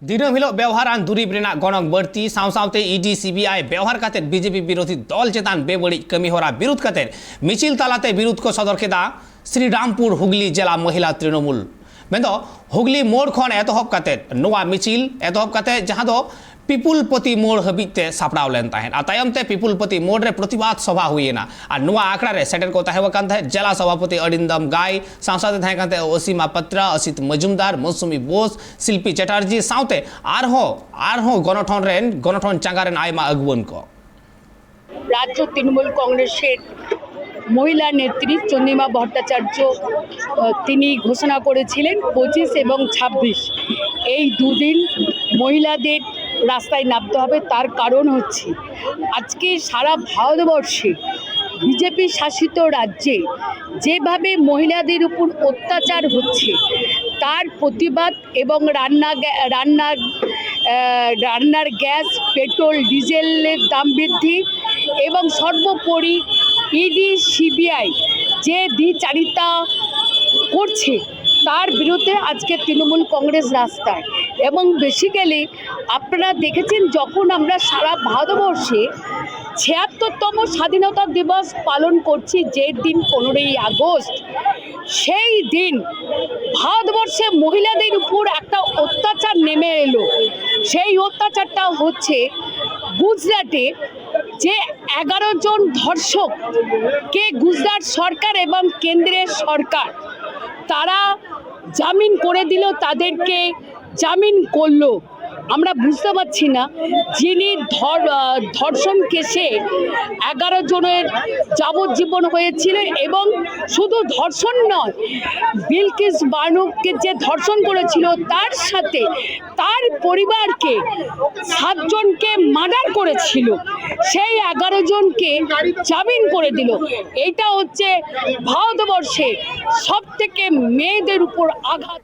दिनम हिलो व्यवहारान दुरीब रेना गणक बढ़ती सावसावते ED CBI व्यवहार काते बीजेपी विरोधी दल चेतान बेबड़ी कमी होरा विरोध काते मिचिल तालाते विरोध को सदर केदा श्रीरामपुर हुगली जिला महिला तृणमूल मेंदो हुगली मोड़ खन एतहब काते नोआ मिचिल एतहब काते जहां दो पिपुलपति मोड़ हबीते सापड़ाव लेन ताहेन आ तायमते पिपुलपति मोड़ रे प्रतिवाद सभा हुईना आ नोआ आखड़ा रे सेटर को ताहेव कान थाहे जिला सभापति अरिंदम गाय सांसद थाहे कान थाहे असीमा पत्रा असित मजुमदार मौसुमी बोस शिल्पी चटर्जी साउते आरहो गणठन चांगारेन आयमा अगुवन को राज्य तृणमूल कांग्रेसेर महिला नेत्री चंद्रिमा भट्टाचार्य তিনি ঘোষণা করেছিলেন 25 এবং 26 এই দুদিন মহিলাদের রাস্তায় নামতে হবে। তার কারণ হচ্ছে আজকে সারা ভারতবর্ষে বিজেপি শাসিত রাজ্যে যেভাবে মহিলাদের উপর অত্যাচার হচ্ছে তার প্রতিবাদ এবং রান্নার গ্যাস পেট্রোল ডিজেলের দাম বৃদ্ধি এবং সর্বোপরি ইডি সিবিআই যে দ্বিচারিতা করছে তার বিরুদ্ধে আজকে তৃণমূল কংগ্রেস রাস্তায়। এবং বেসিক্যালি আপনারা দেখেছেন যখন আমরা সারা ভারতবর্ষে ৭৬তম স্বাধীনতা দিবস পালন করছি, যে দিন 15ই আগস্ট, সেই দিন ভারতবর্ষে মহিলাদের উপর একটা অত্যাচার নেমে এলো। সেই অত্যাচারটা হচ্ছে গুজরাটে যে 11 জন ধর্ষককে গুজরাট সরকার এবং কেন্দ্রের সরকার তারা জামিন করে দিল, তাদেরকে জামিন করলো। আমরা বুঝতে পারছি না যিনি ধর্ষণ কেসে 11 জনের যাবজ্জীবন হয়েছিল এবং শুধু ধর্ষণ নয়, বিলকিস বানুকে যে ধর্ষণ করেছিল তার সাথে তার পরিবারকে 7 জনকে মার্ডার করেছিল, সেই 11 জনকে জামিন করে দিল। এইটা হচ্ছে ভারতবর্ষে সবথেকে মেয়েদের উপর আঘাত।